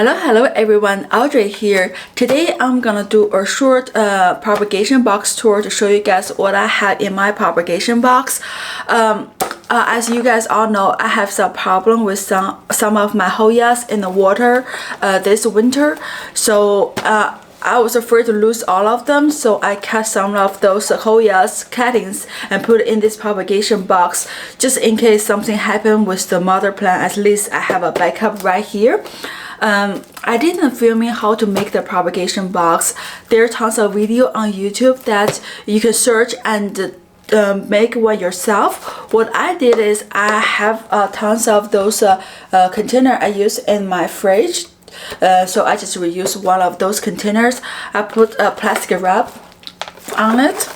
Hello everyone, Audrey here. Today I'm gonna do a short propagation box tour to show you guys what I have in my propagation box. As you guys all know, I have some problem with some of my Hoyas in the water this winter. So I was afraid to lose all of them, so I cut some of those Hoya's cuttings and put it in this propagation box just in case something happened with the mother plant. At least I have a backup right here. I didn't film how to make the propagation box. There are tons of video on YouTube that you can search and make one yourself. What I did is I have tons of those container I use in my fridge. So I just reuse one of those containers. I put a plastic wrap on it,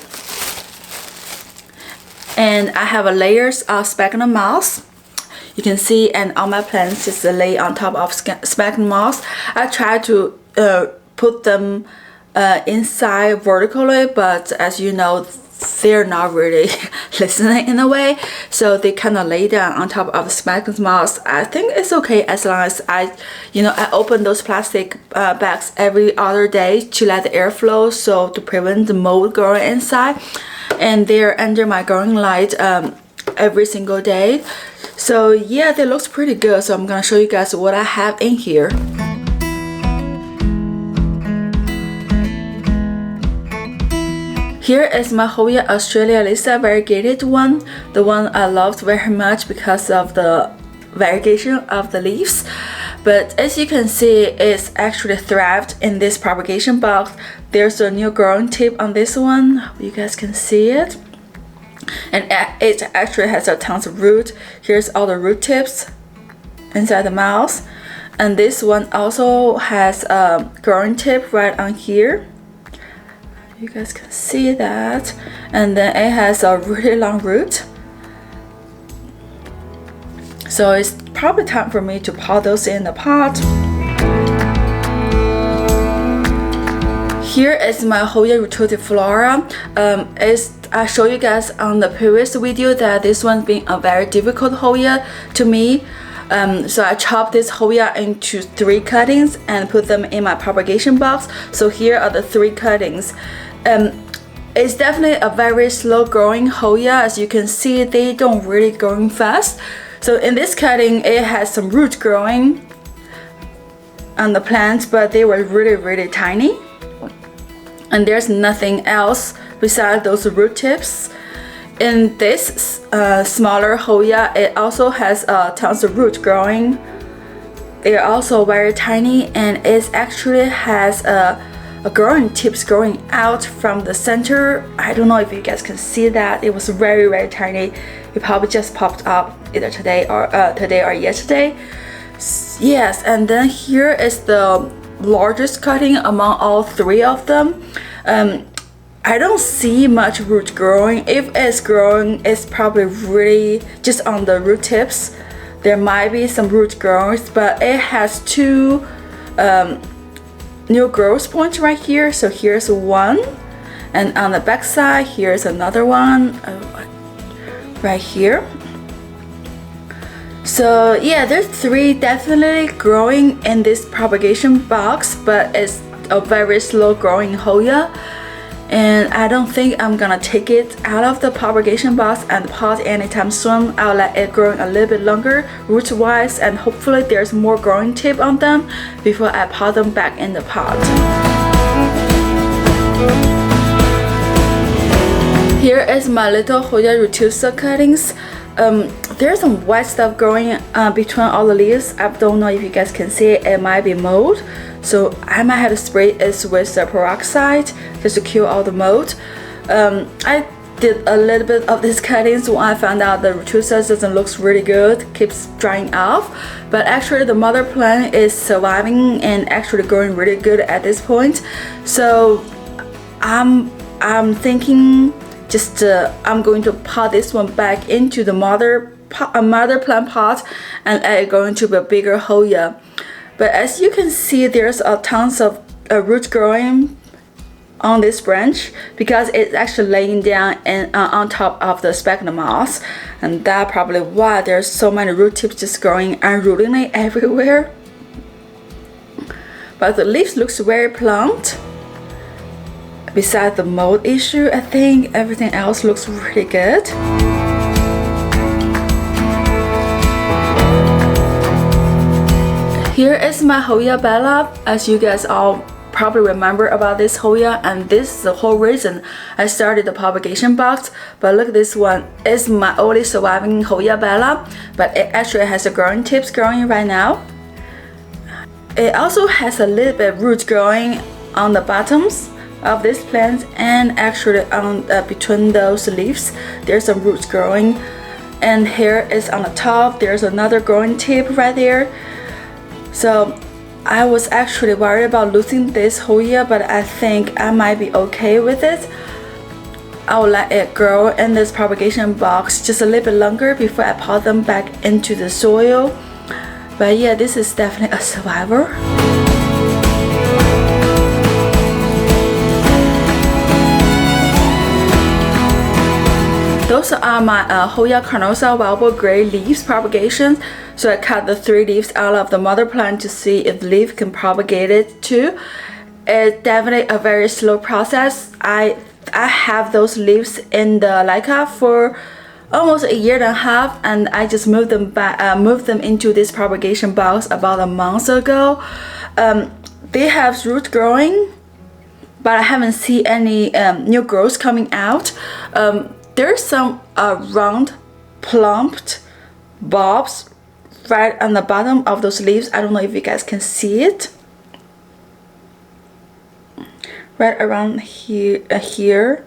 and I have a layers of sphagnum moss. You can see, and all my plants just lay on top of sphagnum moss. I try to put them inside vertically, but as you know, they're not really listening in a way, so they kind of lay down on top of the sphagnum moss. I think it's okay as long as I open those plastic bags every other day to let the air flow, so to prevent the mold growing inside. And they're under my growing light every single day. So yeah, they looks pretty good. So I'm gonna show you guys what I have in here. Here is my Hoya Australia variegated one, the one I loved very much because of the variegation of the leaves. But as you can see, it's actually thrived in this propagation box. There's a new growing tip on this one. You guys can see it. And it actually has a tons of root. Here's all the root tips inside the mouse. And this one also has a growing tip right on here. You guys can see that. And then it has a really long root. So it's probably time for me to pot those in the pot. Here is my Hoya Frutiflora. I showed you guys on the previous video that this one's been a very difficult Hoya to me. So I chopped this Hoya into 3 cuttings and put them in my propagation box. So here are the 3 cuttings. It's definitely a very slow growing Hoya. As you can see, they don't really growing fast. So in this cutting, it has some root growing on the plants, but they were really tiny. And there's nothing else besides those root tips. In this smaller Hoya, it also has tons of root growing. They're also very tiny, and it actually has a growing tips growing out from the center. I don't know if you guys can see that. It was very tiny. It probably just popped up either today or yesterday. Yes, and then here is the largest cutting among all 3 of them. I don't see much root growing. If it's growing, it's probably really just on the root tips. There might be some root growth, but it has 2 new growth points right here. So here's one, and on the back side here's another one right here. So yeah, there's 3 definitely growing in this propagation box, but it's a very slow growing Hoya, and I don't think I'm gonna take it out of the propagation box and pot anytime soon. I'll let it grow a little bit longer root wise, and hopefully there's more growing tip on them before I pot them back in the pot. Here is my little Hoya Retusa cuttings. There's some white stuff growing between all the leaves. I don't know if you guys can see it. It might be mold, so I might have to spray it with the peroxide just to kill all the mold. I did a little bit of these cuttings when I found out the Retusa doesn't look really good, keeps drying off, but actually the mother plant is surviving and actually growing really good at this point. So I'm thinking I'm going to pot this one back into the mother plant pot and let it go into a bigger Hoya. But as you can see, there's a tons of root growing on this branch because it's actually laying down and on top of the sphagnum moss, and that's probably why there's so many root tips just growing unruly everywhere. but the leaves looks very plump. Besides the mold issue, I think everything else looks really good. Here is my Hoya Bella. As you guys all probably remember about this Hoya, and this is the whole reason I started the propagation box. But look, this one is my only surviving Hoya Bella, but it actually has the growing tips growing right now. It also has a little bit of roots growing on the bottoms of this plant, and actually on between those leaves there's some roots growing, and here is on the top there's another growing tip right there. So I was actually worried about losing this Hoya, but I think I might be okay with it. I will let it grow in this propagation box just a little bit longer before I pot them back into the soil. But yeah, this is definitely a survivor. Those are my Hoya carnosa Valbo Gray leaves propagation. So I cut the 3 leaves out of the mother plant to see if the leaf can propagate it too. It's definitely a very slow process. I have those leaves in the Leica for almost a year and a half, and I just moved them back, moved them into this propagation box about a month ago. They have roots growing, but I haven't seen any new growth coming out. There's some round, plumped bulbs right on the bottom of those leaves. I don't know if you guys can see it. Right around here, here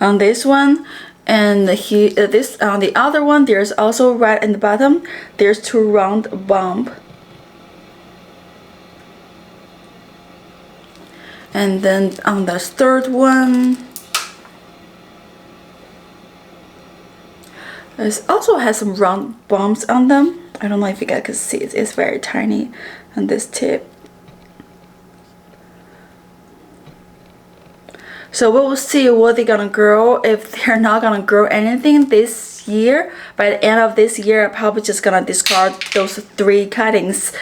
on this one, and here, this on the other one. There's also right in the bottom. There's 2 round bulbs. And then on the 3rd one, it also has some round bumps on them. I don't know if you guys can see it. It's very tiny on this tip. So we will see what they're gonna grow. If they're not gonna grow anything this year, by the end of this year, I'm probably just gonna discard those 3 cuttings.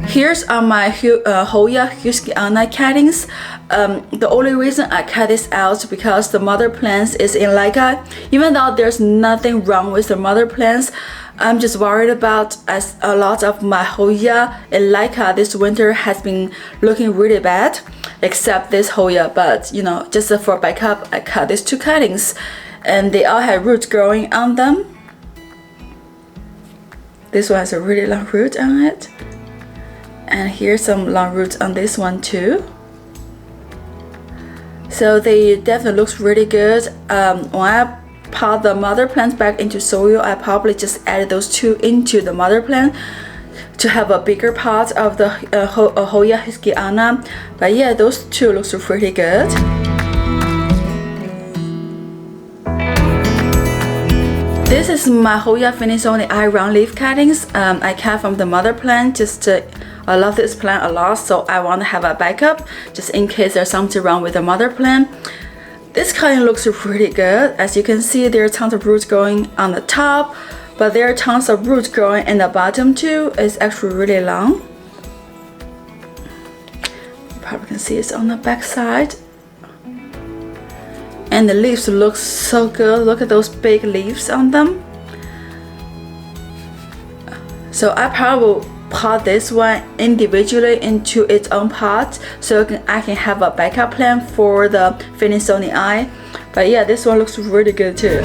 Here's my Hoya Husqvarna cuttings. The only reason I cut this out is because the mother plants is in Leica. Even though there's nothing wrong with the mother plants, I'm just worried about, as a lot of my Hoya in Leica this winter has been looking really bad, except this Hoya. But you know, just for backup, I cut these 2 cuttings, and they all have roots growing on them. This one has a really long root on it. And here's some long roots on this one too. So they definitely looks really good. When I pot the mother plants back into soil, I probably just added those 2 into the mother plant to have a bigger pot of the Hoya Husqvarna. But yeah, those 2 looks pretty good. This is my Hoya Finisoni Eye round leaf cuttings. I cut from the mother plant. I love this plant a lot, so I want to have a backup just in case there's something wrong with the mother plant. This cutting looks pretty good. As you can see, there are tons of roots growing on the top, but there are tons of roots growing in the bottom too. It's actually really long. You probably can see it's on the back side. And the leaves look so good. Look at those big leaves on them. So I probably pot this one individually into its own pot, so I can have a backup plan for the Finisoni Eye. But yeah, this one looks really good too.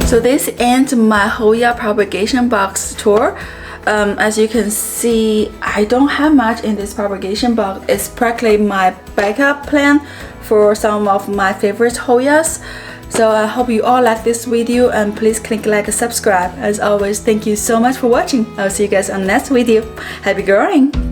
So this ends my Hoya propagation box tour. As you can see, I don't have much in this propagation box. It's practically my backup plan for some of my favorite Hoyas. So I hope you all like this video, and please click like and subscribe. As always, thank you so much for watching. I'll see you guys on the next video. Happy growing!